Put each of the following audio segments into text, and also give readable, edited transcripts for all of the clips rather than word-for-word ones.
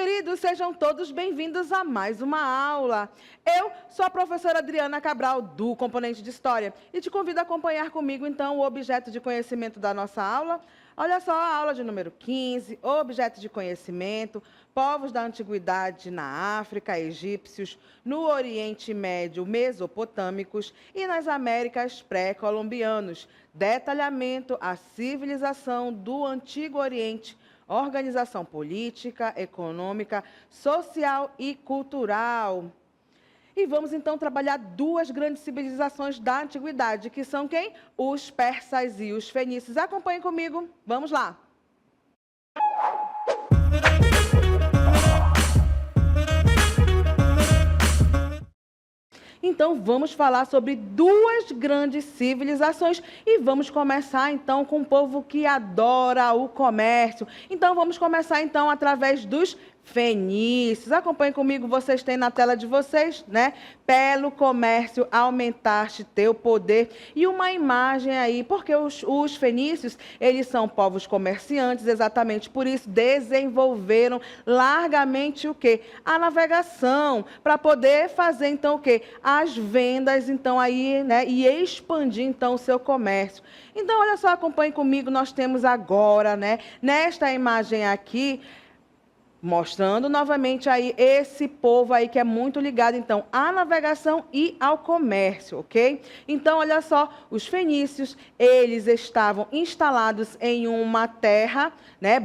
queridos, sejam todos bem-vindos a mais uma aula. Eu sou a professora Adriana Cabral, do Componente de História, e te convido a acompanhar comigo, então, o objeto de conhecimento da nossa aula. Olha só a aula de número 15, objeto de conhecimento, povos da antiguidade na África, egípcios, no Oriente Médio, mesopotâmicos e nas Américas pré-colombianos. Detalhamento, a civilização do Antigo Oriente, organização política, econômica, social e cultural. E vamos, então, trabalhar duas grandes civilizações da antiguidade, que são quem? Os persas e os fenícios. Acompanhem comigo, vamos lá. Então, vamos falar sobre duas grandes civilizações e vamos começar, então, com um povo que adora o comércio. Então, vamos começar, então, através dos fenícios. Acompanhem comigo, vocês têm na tela de vocês, né? Pelo comércio aumentaste teu poder. E uma imagem aí, porque os fenícios, eles são povos comerciantes, exatamente por isso desenvolveram largamente o quê? A navegação, para poder fazer, então, o quê? As vendas, então, aí, né? E expandir, então, o seu comércio. Então, olha só, acompanhem comigo, nós temos agora, né? Nesta imagem aqui, mostrando novamente aí esse povo aí que é muito ligado, então, à navegação e ao comércio, ok? Então, olha só, os fenícios, eles estavam instalados em uma terra, né,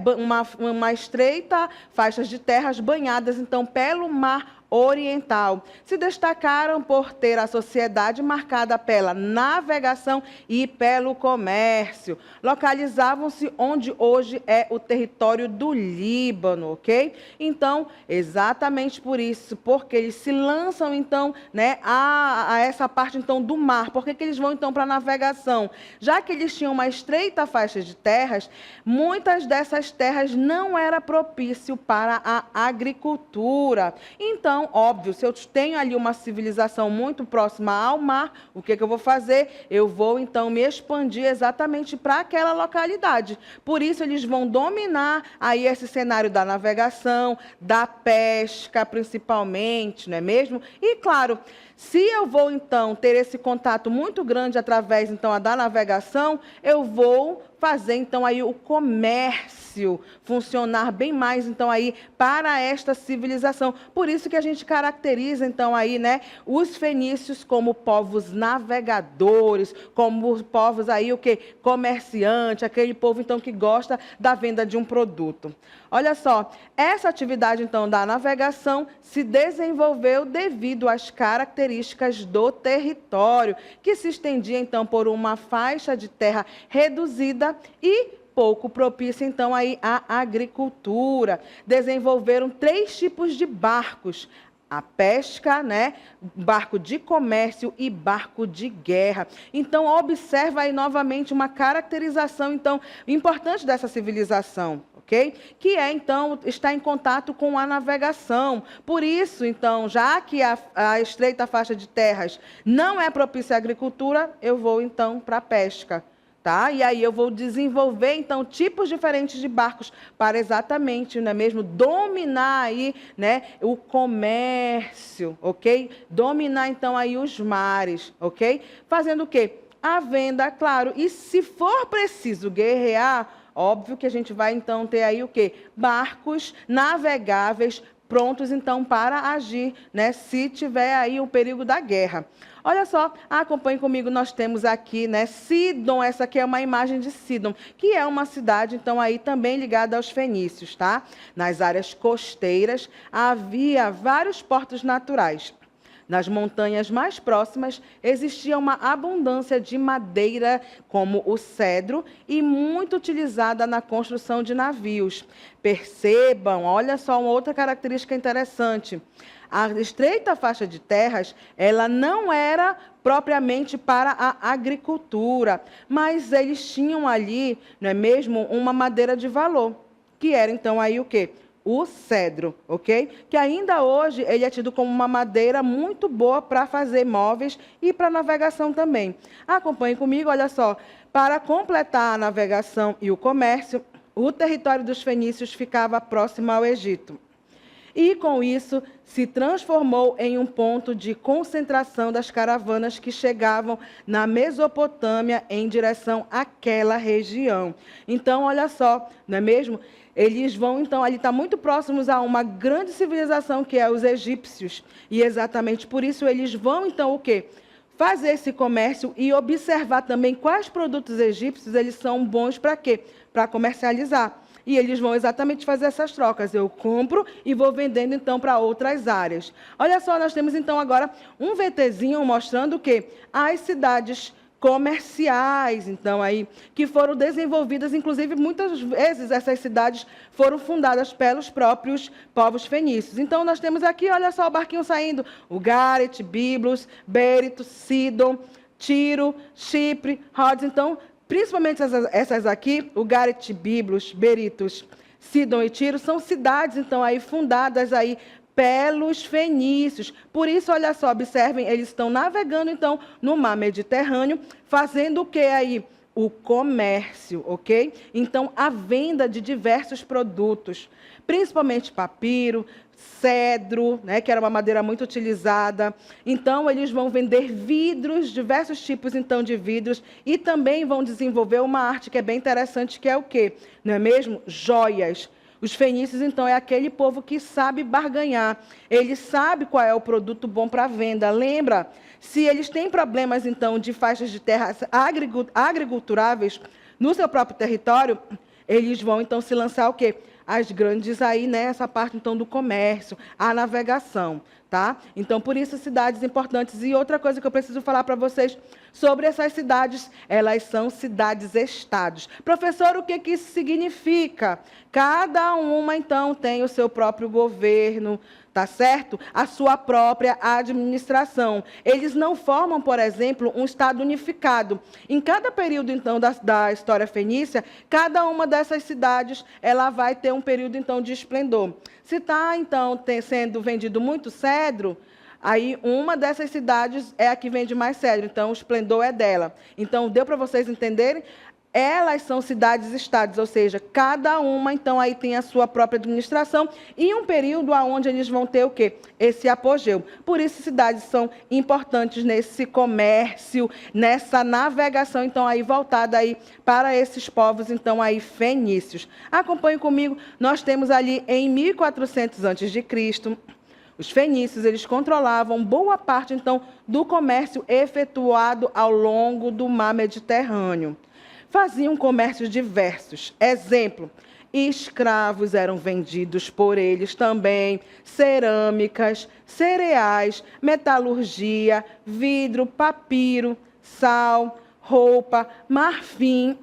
uma estreita faixa de terras banhadas, então, pelo mar oriental. Se destacaram por ter a sociedade marcada pela navegação e pelo comércio. Localizavam-se onde hoje é o território do Líbano, ok? Então, exatamente por isso, porque eles se lançam, então, né, a essa parte, então, do mar. Por que eles vão, então, para a navegação? Já que eles tinham uma estreita faixa de terras, muitas dessas terras não era propício para a agricultura. Então, óbvio, se eu tenho ali uma civilização muito próxima ao mar, o que eu vou fazer? Eu vou, então, me expandir exatamente para aquela localidade. Por isso, eles vão dominar aí esse cenário da navegação, da pesca, principalmente, não é mesmo? E, claro, se eu vou, então, ter esse contato muito grande através, então, da navegação, eu vou fazer, então, aí o comércio funcionar bem mais, então, aí para esta civilização. Por isso que a gente caracteriza, então, aí, né, os fenícios como povos navegadores, como povos aí, o quê? Comerciante, aquele povo, então, que gosta da venda de um produto. Olha só, essa atividade, então, da navegação se desenvolveu devido às características do território, que se estendia, então, por uma faixa de terra reduzida e pouco propícia, então, aí à agricultura. Desenvolveram 3 tipos de barcos: a pesca, né, barco de comércio e barco de guerra. Então, observa aí novamente uma caracterização, então, importante dessa civilização, ok? Que é, então, estar em contato com a navegação. Por isso, então, já que a estreita faixa de terras não é propícia à agricultura, eu vou, então, para a pesca. Tá? E aí eu vou desenvolver, então, tipos diferentes de barcos para exatamente, não é mesmo, dominar aí, né, o comércio, ok? Dominar, então, aí os mares, ok? Fazendo o quê? A venda, claro. E se for preciso guerrear, óbvio que a gente vai, então, ter aí o quê? Barcos navegáveis prontos, então, para agir, né, se tiver aí o perigo da guerra. Olha só, acompanhe comigo, nós temos aqui, né, Sidon, essa aqui é uma imagem de Sidon, que é uma cidade, então, aí também ligada aos fenícios, tá? Nas áreas costeiras havia vários portos naturais. Nas montanhas mais próximas existia uma abundância de madeira, como o cedro, e muito utilizada na construção de navios. Percebam, olha só uma outra característica interessante. A estreita faixa de terras, ela não era propriamente para a agricultura, mas eles tinham ali, não é mesmo, uma madeira de valor, que era então aí o quê? O cedro, ok? Que ainda hoje ele é tido como uma madeira muito boa para fazer móveis e para navegação também. Acompanhe comigo, olha só. Para completar a navegação e o comércio, o território dos fenícios ficava próximo ao Egito. e com isso se transformou em um ponto de concentração das caravanas que chegavam na Mesopotâmia em direção àquela região. Então, olha só, não é mesmo? Eles vão, então, ali estar muito próximos a uma grande civilização, que é os egípcios. E exatamente por isso eles vão, então, o quê? Fazer esse comércio e observar também quais produtos egípcios eles são bons para quê? Para comercializar. E eles vão exatamente fazer essas trocas. Eu compro e vou vendendo, então, para outras áreas. Olha só, nós temos, então, agora um VTzinho mostrando que as cidades comerciais, então, aí, que foram desenvolvidas, inclusive, muitas vezes essas cidades foram fundadas pelos próprios povos fenícios. Então, nós temos aqui, olha só, o barquinho saindo, o Garet, Biblos, Bérito, Sidon, Tiro, Chipre, Rhodes. Então, principalmente essas aqui, o Garet, Biblos, Beritos, Sidon e Tiro, são cidades, então, aí, fundadas aí pelos fenícios. Por isso, olha só, observem, eles estão navegando, então, no mar Mediterrâneo, fazendo o que aí? O comércio, ok? Então, a venda de diversos produtos, principalmente papiro, cedro, né, que era uma madeira muito utilizada. Então, eles vão vender vidros, diversos tipos, então, de vidros, e também vão desenvolver uma arte que é bem interessante, que é o quê? Não é mesmo? Joias. Os fenícios, então, é aquele povo que sabe barganhar. Ele sabe qual é o produto bom para venda. Lembra? Se eles têm problemas, então, de faixas de terras agriculturáveis no seu próprio território, eles vão, então, se lançar o quê? As grandes aí, né? Essa parte, então, do comércio, a navegação, tá? Então, por isso, cidades importantes. E outra coisa que eu preciso falar para vocês sobre essas cidades, elas são cidades-estados. Professor, o que isso significa? Cada uma, então, tem o seu próprio governo, tá certo? A sua própria administração. Eles não formam, por exemplo, um Estado unificado. Em cada período, então, da história fenícia, cada uma dessas cidades, ela vai ter um período, então, de esplendor. Se está, então, sendo vendido muito cedro, aí uma dessas cidades é a que vende mais cedro, então o esplendor é dela. Então, deu para vocês entenderem? Elas são cidades-estados, ou seja, cada uma, então, aí tem a sua própria administração e um período onde eles vão ter o quê? Esse apogeu. Por isso, cidades são importantes nesse comércio, nessa navegação, então, aí voltada aí para esses povos, então, aí fenícios. Acompanhe comigo, nós temos ali em 1400 a.C., os fenícios, eles controlavam boa parte, então, do comércio efetuado ao longo do mar Mediterrâneo. Faziam comércios diversos. Exemplo, escravos eram vendidos por eles também, cerâmicas, cereais, metalurgia, vidro, papiro, sal, roupa, marfim,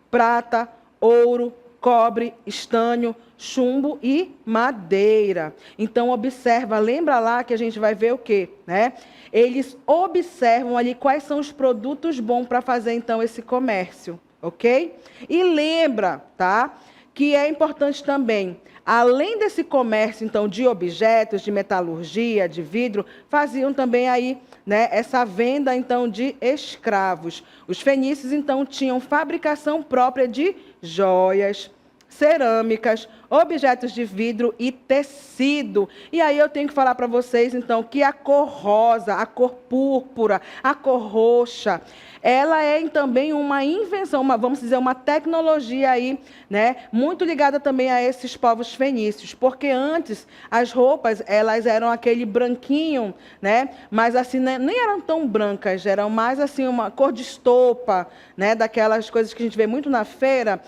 prata, ouro, cobre, estânio, chumbo e madeira. Então, observa, lembra lá que a gente vai ver o quê? Né? Eles observam ali quais são os produtos bons para fazer, então, esse comércio. Ok? E lembra, tá? Que é importante também, além desse comércio, então, de objetos, de metalurgia, de vidro, faziam também aí, né, essa venda, então, de escravos. Os fenícios, então, tinham fabricação própria de joias, cerâmicas, objetos de vidro e tecido. E aí eu tenho que falar para vocês, então, que a cor rosa, a cor púrpura, a cor roxa, ela é também uma invenção, vamos dizer, uma tecnologia aí, né, muito ligada também a esses povos fenícios, porque antes as roupas, elas eram aquele branquinho, né, mas assim, né, nem eram tão brancas, eram mais assim uma cor de estopa, né, daquelas coisas que a gente vê muito na feira,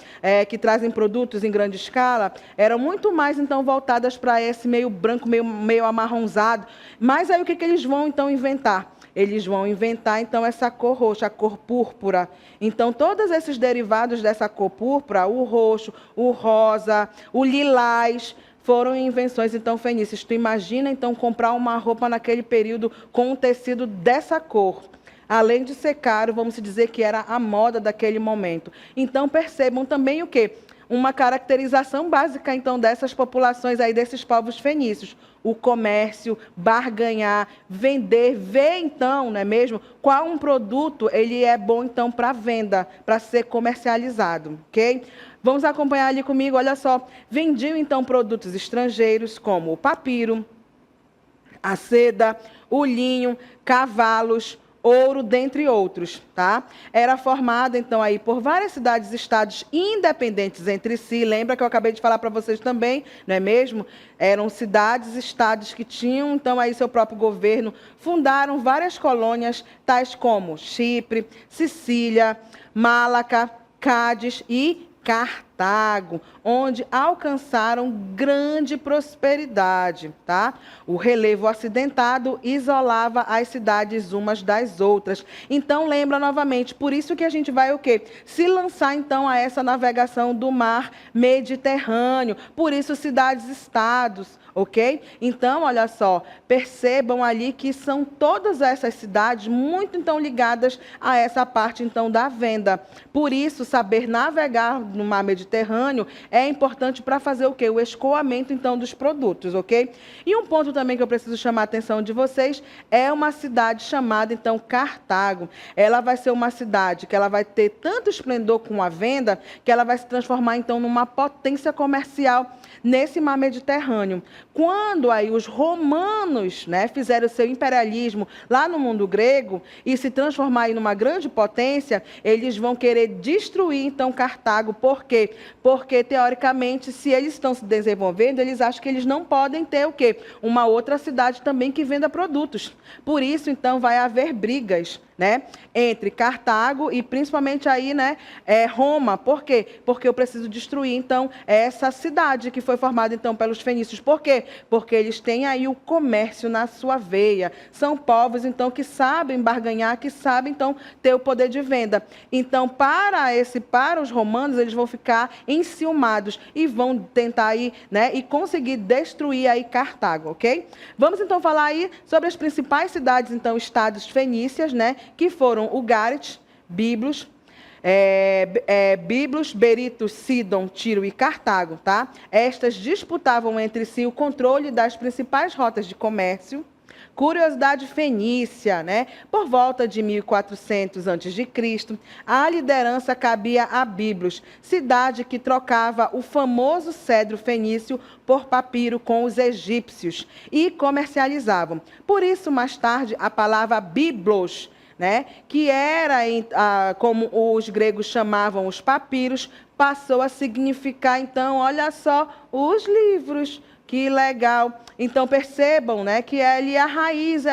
que trazem produtos em grande escala, eram muito mais, então, voltadas para esse meio branco, meio amarronzado. Mas aí o que eles vão, então, inventar? Eles vão inventar, então, essa cor roxa, a cor púrpura. Então, todos esses derivados dessa cor púrpura, o roxo, o rosa, o lilás, foram invenções, então, fenícias. Tu imagina, então, comprar uma roupa naquele período com um tecido dessa cor. Além de ser caro, vamos dizer que era a moda daquele momento. Então, percebam também o quê? uma caracterização básica, então, dessas populações aí, desses povos fenícios. O comércio, barganhar, vender, ver, então, não é mesmo? Qual um produto ele é bom, então, para venda, para ser comercializado, ok? Vamos acompanhar ali comigo, olha só. Vendiam, então, produtos estrangeiros, como o papiro, a seda, o linho, cavalos, ouro, dentre outros, tá? Era formada, então, aí por várias cidades e estados independentes entre si. Lembra que eu acabei de falar para vocês também, não é mesmo? Eram cidades e estados que tinham, então, aí seu próprio governo. Fundaram várias colônias, tais como Chipre, Sicília, Málaca, Cádiz e Cartago, onde alcançaram grande prosperidade, tá? O relevo acidentado isolava as cidades umas das outras. Então, lembra novamente, por isso que a gente vai o quê? Se lançar, então, a essa navegação do mar Mediterrâneo. Por isso, cidades-estados, ok? Então, olha só, percebam ali que são todas essas cidades muito, então, ligadas a essa parte, então, da venda. Por isso, saber navegar no mar Mediterrâneo é importante para fazer o quê? O escoamento, então, dos produtos, ok? E um ponto também que eu preciso chamar a atenção de vocês é uma cidade chamada, então, Cartago. Ela vai ser uma cidade que ela vai ter tanto esplendor com a venda, que ela vai se transformar, então, numa potência comercial nesse mar Mediterrâneo. Quando aí os romanos, né, fizeram o seu imperialismo lá no mundo grego e se transformar em uma grande potência, eles vão querer destruir, então, Cartago. Por quê? Porque, teoricamente, se eles estão se desenvolvendo, eles acham que eles não podem ter o quê? Uma outra cidade também que venda produtos. Por isso, então, vai haver brigas, né, entre Cartago e principalmente aí, né, Roma. Por quê? Porque eu preciso destruir, então, essa cidade que foi formada, então, pelos fenícios. Por quê? Porque eles têm aí o comércio na sua veia. São povos, então, que sabem barganhar, que sabem, então, ter o poder de venda. Então, para os romanos, eles vão ficar enciumados e vão tentar aí, né, e conseguir destruir aí Cartago, ok? Vamos, então, falar aí sobre as principais cidades, então, estados fenícias, né, que foram o Gárites, Biblos, Berytus, Sidon, Tiro e Cartago, tá? Estas disputavam entre si o controle das principais rotas de comércio. Curiosidade fenícia, né? Por volta de 1400 a.C., a liderança cabia a Biblos, cidade que trocava o famoso cedro fenício por papiro com os egípcios e comercializavam. Por isso, mais tarde, a palavra Biblos, né, que era, como os gregos chamavam os papiros, passou a significar, então, olha só, os livros. Que legal. Então, percebam, né, que ali a raiz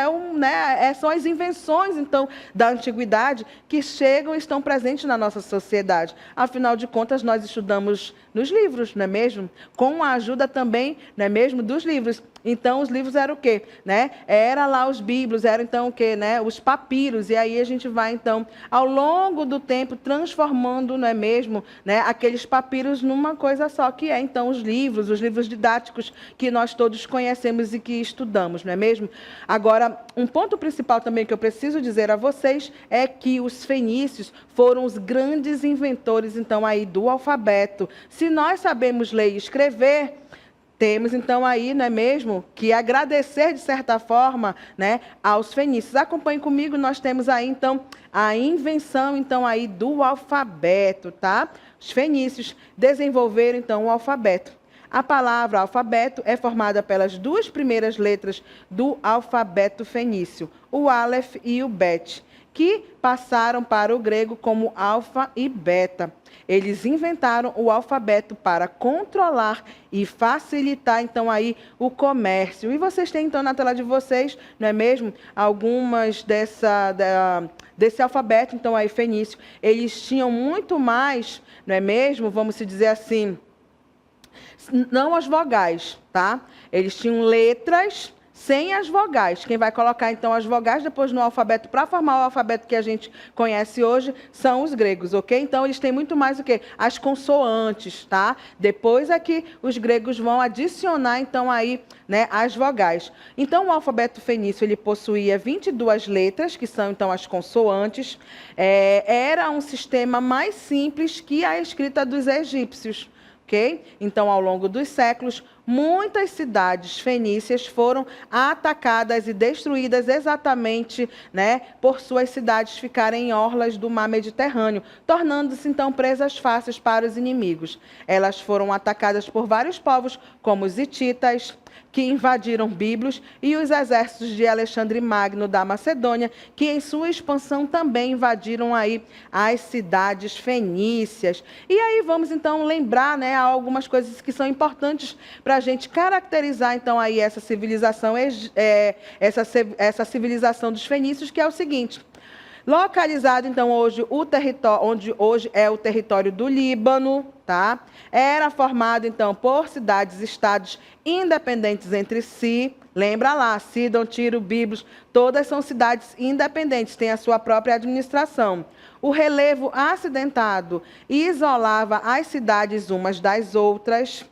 são as invenções, então, da antiguidade que chegam e estão presentes na nossa sociedade. Afinal de contas, nós estudamos nos livros, não é mesmo? Com a ajuda também, não é mesmo, dos livros. Então, os livros eram o quê? Né? Era lá os bíblios, eram então o quê? Né? Os papiros. E aí a gente vai, então, ao longo do tempo, transformando, não é mesmo, né, aqueles papiros numa coisa só, que é, então, os livros didáticos que nós todos conhecemos e que estudamos, não é mesmo? Agora, um ponto principal também que eu preciso dizer a vocês é que os fenícios foram os grandes inventores, então, aí do alfabeto. Se nós sabemos ler e escrever, temos, então, aí, não é mesmo, que agradecer, de certa forma, né, aos fenícios. Acompanhe comigo, nós temos aí, então, a invenção, então, aí do alfabeto, tá? Os fenícios desenvolveram, então, o alfabeto. A palavra alfabeto é formada pelas duas primeiras letras do alfabeto fenício, o Aleph e o Bet, que passaram para o grego como alfa e beta. Eles inventaram o alfabeto para controlar e facilitar, então, aí o comércio. E vocês têm, então, na tela de vocês, não é mesmo, algumas desse alfabeto, então, aí fenício. Eles tinham muito mais, não é mesmo, vamos se dizer assim, não as vogais, tá? Eles tinham letras sem as vogais. Quem vai colocar, então, as vogais depois no alfabeto, para formar o alfabeto que a gente conhece hoje, são os gregos, ok? Então, eles têm muito mais o quê? As consoantes, tá? Depois é que os gregos vão adicionar, então, aí, né, as vogais. Então, o alfabeto fenício, ele possuía 22 letras, que são, então, as consoantes. Era um sistema mais simples que a escrita dos egípcios. ok? Então, ao longo dos séculos, muitas cidades fenícias foram atacadas e destruídas exatamente, né, por suas cidades ficarem em orlas do mar Mediterrâneo, tornando-se então presas fáceis para os inimigos. Elas foram atacadas por vários povos, como os hititas, que invadiram Biblos, e os exércitos de Alexandre Magno da Macedônia, que em sua expansão também invadiram aí as cidades fenícias. E aí vamos então lembrar, né, algumas coisas que são importantes para a gente caracterizar então aí essa civilização, essa civilização dos fenícios, que é o seguinte: localizado, então, hoje, o território, onde hoje é o território do Líbano, tá? Era formado, então, por cidades-estados independentes entre si. Lembra lá, Sidon, Tiro, Biblos, todas são cidades independentes, têm a sua própria administração. O relevo acidentado isolava as cidades umas das outras.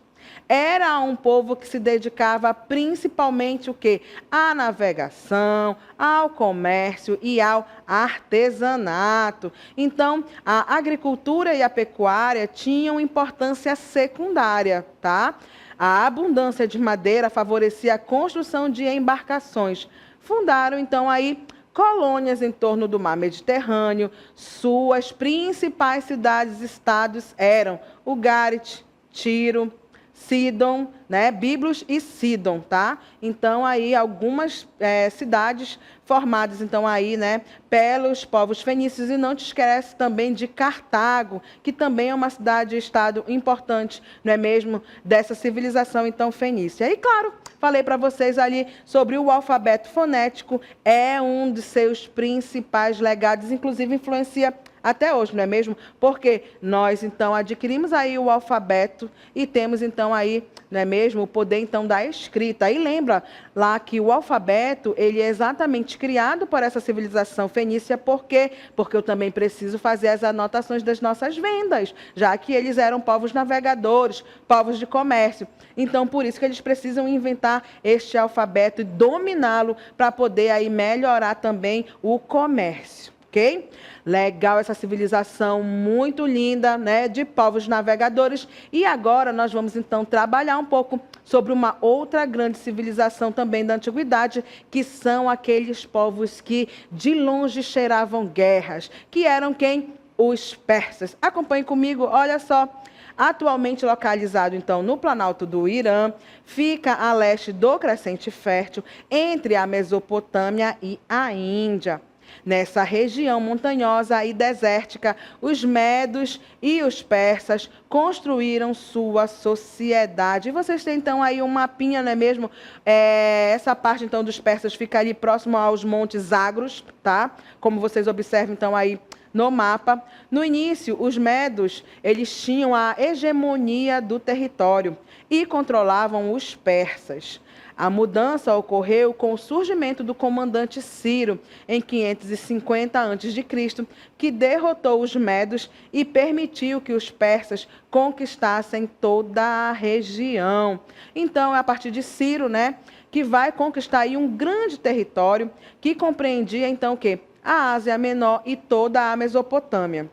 Era um povo que se dedicava principalmente o quê? À navegação, ao comércio e ao artesanato. Então, a agricultura e a pecuária tinham importância secundária, tá? A abundância de madeira favorecia a construção de embarcações. Fundaram, então, aí colônias em torno do mar Mediterrâneo. Suas principais cidades-estados eram o Ugarit, Tiro, Sidon, né, Biblos e Sidon, tá? Então, aí, algumas cidades formadas, então, aí, né, pelos povos fenícios, e não te esquece também de Cartago, que também é uma cidade-estado importante, não é mesmo, dessa civilização, então, fenícia. E, claro, falei para vocês ali sobre o alfabeto fonético, é um de seus principais legados, inclusive influencia até hoje, não é mesmo? Porque nós, então, adquirimos aí o alfabeto e temos, então, aí, não é mesmo, o poder, então, da escrita. E lembra lá que o alfabeto, ele é exatamente criado por essa civilização fenícia. Por quê? Porque eu também preciso fazer as anotações das nossas vendas, já que eles eram povos navegadores, povos de comércio. Então, por isso que eles precisam inventar este alfabeto e dominá-lo para poder aí melhorar também o comércio. Ok? Legal essa civilização muito linda, né, de povos navegadores. E agora nós vamos, então, trabalhar um pouco sobre uma outra grande civilização também da antiguidade, que são aqueles povos que de longe cheiravam guerras, que eram quem? Os persas. Acompanhe comigo, olha só. Atualmente localizado, então, no Planalto do Irã, fica a leste do Crescente Fértil, entre a Mesopotâmia e a Índia. Nessa região montanhosa e desértica, os medos e os persas construíram sua sociedade. E vocês têm, então, aí um mapinha, não é mesmo? Essa parte, então, dos persas fica ali próximo aos montes Zagros, tá? Como vocês observam, então, aí no mapa. No início, os medos, eles tinham a hegemonia do território e controlavam os persas. A mudança ocorreu com o surgimento do comandante Ciro, em 550 a.C., que derrotou os medos e permitiu que os persas conquistassem toda a região. Então, é a partir de Ciro, né, que vai conquistar aí um grande território que compreendia, então, o quê? A Ásia Menor e toda a Mesopotâmia.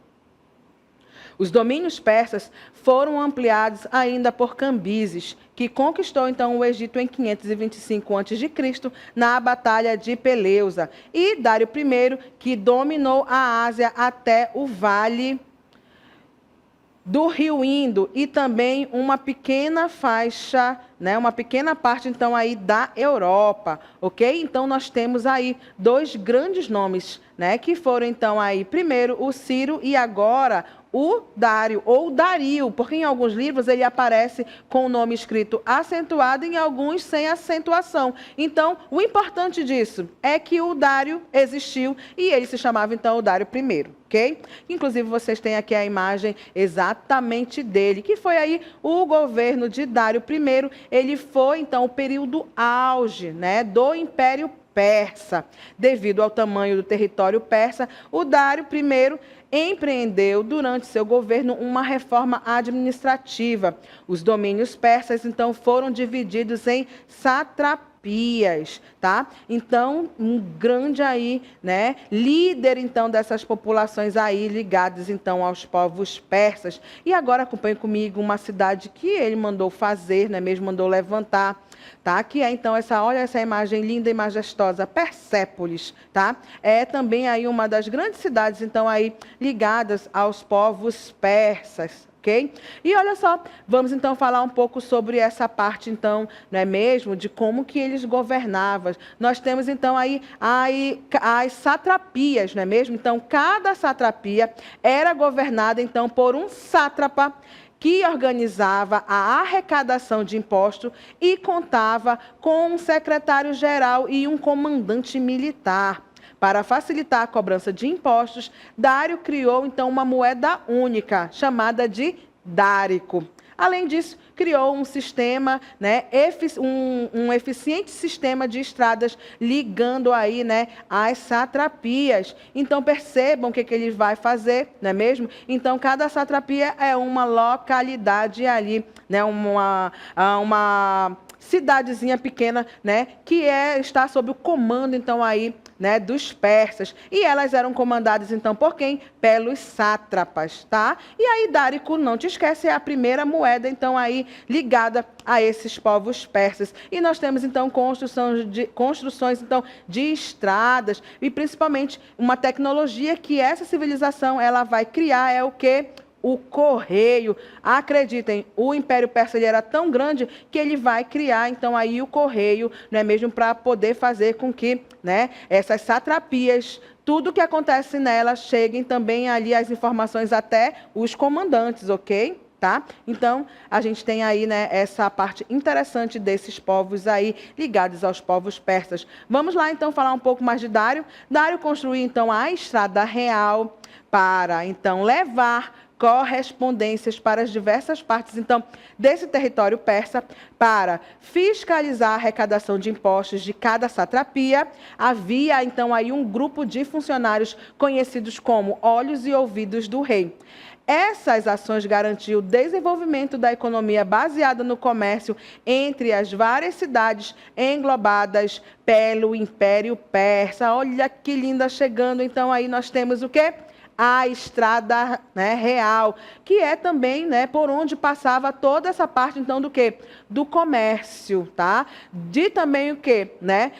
Os domínios persas foram ampliados ainda por Cambises, que conquistou então o Egito em 525 a.C., na Batalha de Peleusa, e Dário I, que dominou a Ásia até o Vale do Rio Indo e também uma pequena faixa, né, uma pequena parte então aí da Europa, ok? Então nós temos aí dois grandes nomes, né, que foram então aí primeiro o Ciro e agora o Dário, ou Dario, porque em alguns livros ele aparece com o nome escrito acentuado e em alguns sem acentuação. Então, o importante disso é que o Dário existiu e ele se chamava, então, o Dário I, ok? Inclusive, vocês têm aqui a imagem exatamente dele, que foi aí o governo de Dário I. Ele foi, então, o período auge, né, do Império Persa. Devido ao tamanho do território persa, o Dário I empreendeu, durante seu governo, uma reforma administrativa. Os domínios persas, então, foram divididos em satrapias. satrapias, tá? Então, um grande aí, né, líder então dessas populações aí ligadas então aos povos persas. E agora acompanhe comigo uma cidade que ele mandou fazer, né, mesmo mandou levantar, tá? Que é então olha essa imagem linda e majestosa, Persépolis, tá? É também aí uma das grandes cidades então aí ligadas aos povos persas. Okay? E olha só, vamos então falar um pouco sobre essa parte, então, não é mesmo, de como que eles governavam. Nós temos então aí as satrapias, não é mesmo? Então, cada satrapia era governada então por um sátrapa que organizava a arrecadação de impostos e contava com um secretário-geral e um comandante militar. Para facilitar a cobrança de impostos, Dário criou, então, uma moeda única, chamada de dárico. Além disso, criou um sistema, né, um eficiente sistema de estradas ligando aí, né, as satrapias. Então, percebam o que ele vai fazer, não é mesmo? Então, cada satrapia é uma localidade ali, né, uma cidadezinha pequena, né, que está sob o comando, então, aí, né, dos persas. E elas eram comandadas, então, por quem? Pelos sátrapas, tá? E aí, Dárico, não te esquece, é a primeira moeda, então, aí, ligada a esses povos persas. E nós temos, então, construções, então, de estradas, e principalmente uma tecnologia que essa civilização, ela vai criar, é o quê? O correio. Acreditem, o Império Persa ele era tão grande que ele vai criar, então, aí o correio, não é mesmo, para poder fazer com que, né, essas satrapias, tudo que acontece nela, cheguem também ali as informações até os comandantes, ok? Tá? Então, a gente tem aí, né, essa parte interessante desses povos aí, ligados aos povos persas. Vamos lá, então, falar um pouco mais de Dário. Dário construiu, então, a Estrada Real para, então, levar correspondências para as diversas partes, então, desse território persa, para fiscalizar a arrecadação de impostos de cada satrapia. Havia, então, aí um grupo de funcionários conhecidos como olhos e ouvidos do rei. Essas ações garantiam o desenvolvimento da economia baseada no comércio entre as várias cidades englobadas pelo Império Persa. Olha que linda, chegando, então, aí nós temos o quê? A Estrada, né, Real, que é também, né, por onde passava toda essa parte, então, do quê? Do comércio, tá? De também o quê? Né?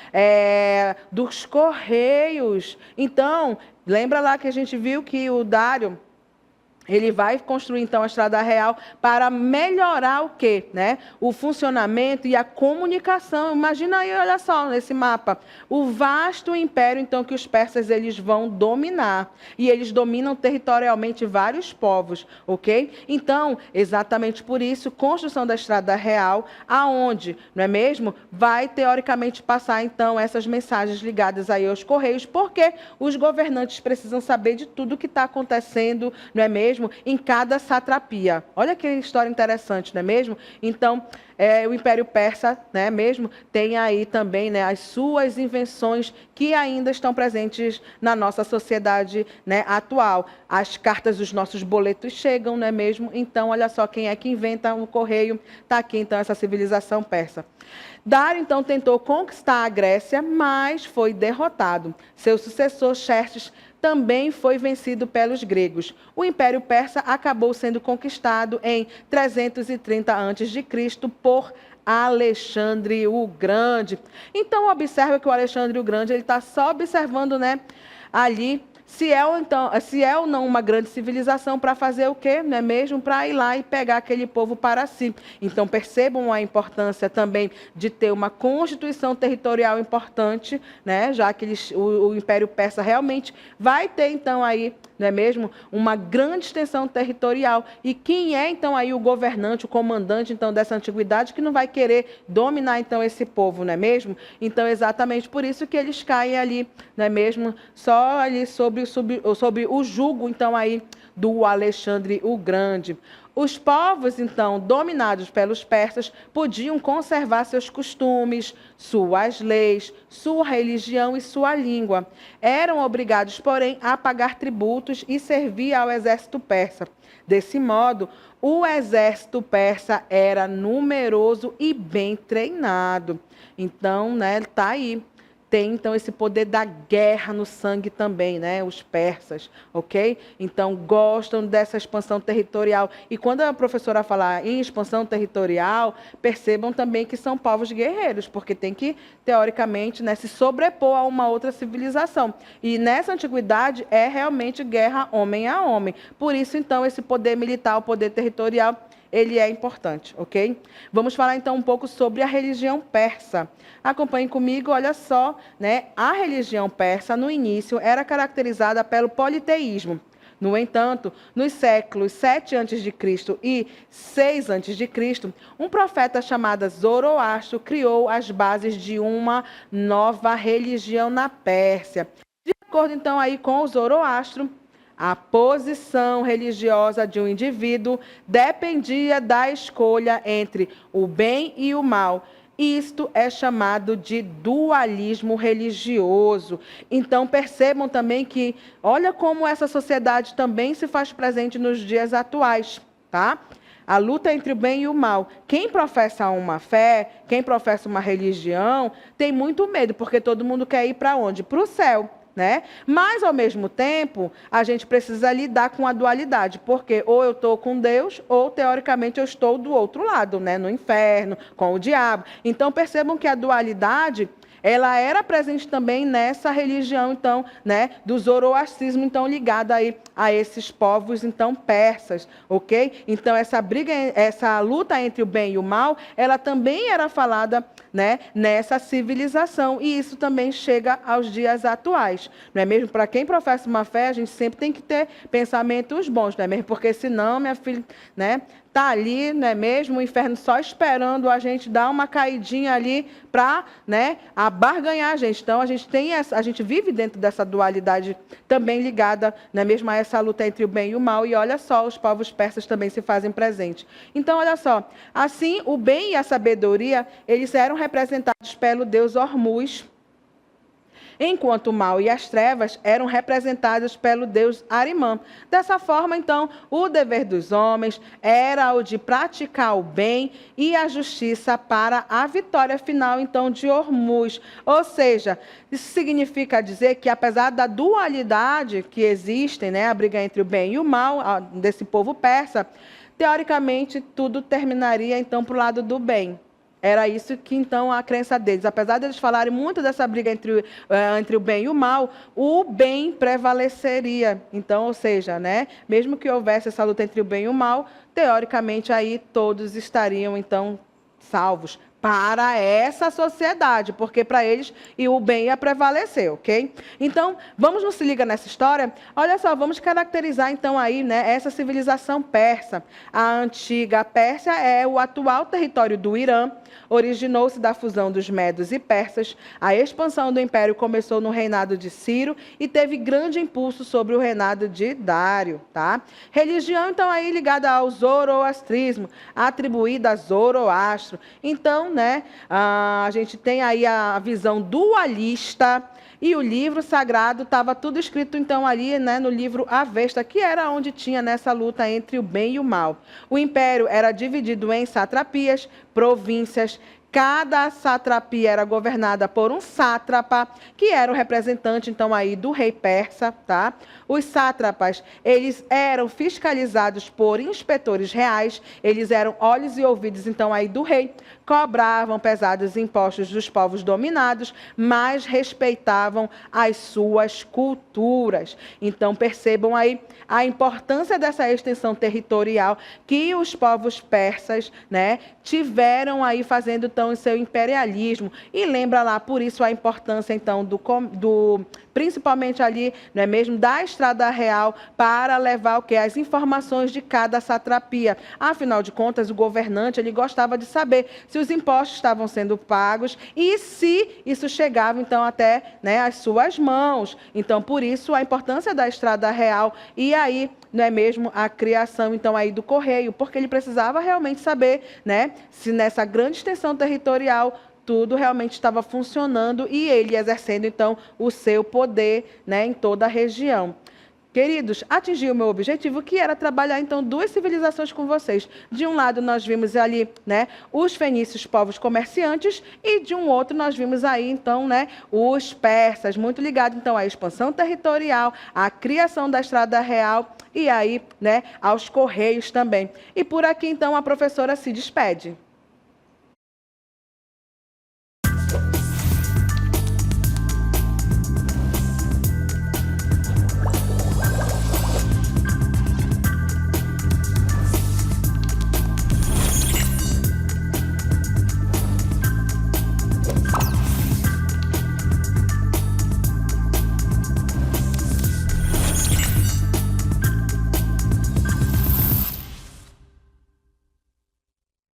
Dos correios. Então, lembra lá que a gente viu que o Dário, ele vai construir, então, a Estrada Real para melhorar o quê? Né? O funcionamento e a comunicação. Imagina aí, olha só, nesse mapa, o vasto império, então, que os persas eles vão dominar. E eles dominam territorialmente vários povos, ok? Então, exatamente por isso, construção da Estrada Real, aonde, não é mesmo? Vai, teoricamente, passar, então, essas mensagens ligadas aí aos correios, porque os governantes precisam saber de tudo que está acontecendo, não é mesmo? Em cada satrapia. Olha que história interessante, não é mesmo? Então, o Império Persa, né, mesmo, tem aí também, né, as suas invenções que ainda estão presentes na nossa sociedade, né, atual. As cartas dos nossos boletos chegam, não é mesmo? Então, olha só, quem é que inventa o correio? Está aqui, então, essa civilização persa. Dário, então, tentou conquistar a Grécia, mas foi derrotado. Seu sucessor, Xerxes, também foi vencido pelos gregos. O Império Persa acabou sendo conquistado em 330 a.C. por Alexandre o Grande. Então, observa que o Alexandre o Grande ele está só observando, né, ali se é ou não uma grande civilização para fazer o quê? Não é mesmo? Para ir lá e pegar aquele povo para si. Então, percebam a importância também de ter uma constituição territorial importante, né? Já que o Império Persa realmente vai ter, então, aí, não é mesmo? Uma grande extensão territorial. E quem é, então, aí o governante, o comandante, então, dessa antiguidade, que não vai querer dominar, então, esse povo, não é mesmo? Então, exatamente por isso que eles caem ali, não é mesmo? Só ali sobre o jugo, então, aí, do Alexandre o Grande. Os povos, então, dominados pelos persas, podiam conservar seus costumes, suas leis, sua religião e sua língua. Eram obrigados, porém, a pagar tributos e servir ao exército persa. Desse modo, o exército persa era numeroso e bem treinado. Então, né, tá aí. Tem, então, esse poder da guerra no sangue também, né? Os persas, ok? Então, gostam dessa expansão territorial. E quando a professora falar em expansão territorial, percebam também que são povos guerreiros, porque tem que, teoricamente, né, se sobrepor a uma outra civilização. E nessa antiguidade é realmente guerra homem a homem. Por isso, então, esse poder militar, o poder territorial, ele é importante, ok? Vamos falar então um pouco sobre a religião persa. Acompanhem comigo, olha só, né? A religião persa, no início, era caracterizada pelo politeísmo. No entanto, nos séculos 7 a.C. e 6 a.C., um profeta chamado Zoroastro criou as bases de uma nova religião na Pérsia. De acordo, então, aí com o Zoroastro, a posição religiosa de um indivíduo dependia da escolha entre o bem e o mal. Isto é chamado de dualismo religioso. Então, percebam também que, olha como essa sociedade também se faz presente nos dias atuais, tá? A luta entre o bem e o mal. Quem professa uma fé, quem professa uma religião, tem muito medo, porque todo mundo quer ir para onde? Para o céu. Né? Mas, ao mesmo tempo, a gente precisa lidar com a dualidade, porque ou eu estou com Deus, ou, teoricamente, eu estou do outro lado, né? No inferno, com o diabo. Então, percebam que a dualidade, ela era presente também nessa religião, então, né, do zoroastrismo, então, ligada aí a esses povos, então, persas, ok? Então, essa briga, essa luta entre o bem e o mal, ela também era falada, né, nessa civilização, e isso também chega aos dias atuais, não é mesmo? Para quem professa uma fé, a gente sempre tem que ter pensamentos bons, não é mesmo? Porque senão, minha filha, né, tá ali, não é mesmo? O inferno só esperando a gente dar uma caidinha ali para, né, abarganhar a gente. Então, a gente tem a gente vive dentro dessa dualidade também ligada, não é mesmo, a essa luta entre o bem e o mal. E olha só, os povos persas também se fazem presente. Então, olha só, assim, o bem e a sabedoria, eles eram representados pelo deus Hormuz, enquanto o mal e as trevas eram representados pelo deus Arimã. Dessa forma, então, o dever dos homens era o de praticar o bem e a justiça para a vitória final, então, de Hormuz. Ou seja, isso significa dizer que, apesar da dualidade que existem, né, a briga entre o bem e o mal desse povo persa, teoricamente, tudo terminaria, então, para o lado do bem. Era isso que, então, a crença deles. Apesar deles falarem muito dessa briga entre o bem e o mal, o bem prevaleceria. Então, ou seja, né, mesmo que houvesse essa luta entre o bem e o mal, teoricamente, aí todos estariam, então, salvos para essa sociedade, porque para eles o bem ia prevalecer, ok? Então, vamos nos se liga nessa história? Olha só, vamos caracterizar então aí, né, essa civilização persa. A antiga Pérsia é o atual território do Irã, originou-se da fusão dos medos e persas. A expansão do império começou no reinado de Ciro e teve grande impulso sobre o reinado de Dário, tá? Religião, então, aí ligada ao zoroastrismo, atribuída a Zoroastro. Então, né, a gente tem aí a visão dualista, e o livro sagrado estava tudo escrito, então, ali, né, no livro Avesta, que era onde tinha nessa luta entre o bem e o mal. O império era dividido em satrapias, províncias. Cada satrapia era governada por um sátrapa, que era o representante, então, aí do rei persa, tá? Os sátrapas, eles eram fiscalizados por inspetores reais, eles eram olhos e ouvidos, então, aí do rei, cobravam pesados impostos dos povos dominados, mas respeitavam as suas culturas. Então, percebam aí a importância dessa extensão territorial que os povos persas, né, tiveram aí fazendo, então, o seu imperialismo. E lembra lá, por isso, a importância, então, principalmente ali, não é mesmo, da estrada real para levar o quê? As informações de cada satrapia. Afinal de contas, o governante, ele gostava de saber se os impostos estavam sendo pagos e se isso chegava, então, até, né, as suas mãos. Então, por isso, a importância da estrada real. E aí, não é mesmo, a criação então aí do correio, porque ele precisava realmente saber, né, se nessa grande extensão territorial tudo realmente estava funcionando e ele exercendo então o seu poder, né, em toda a região. Queridos, atingi o meu objetivo, que era trabalhar, então, duas civilizações com vocês. De um lado, nós vimos ali, né, os fenícios, povos comerciantes, e de um outro, nós vimos aí, então, né, os persas, muito ligados, então, à expansão territorial, à criação da estrada real e aí, né, aos correios também. E por aqui, então, a professora se despede.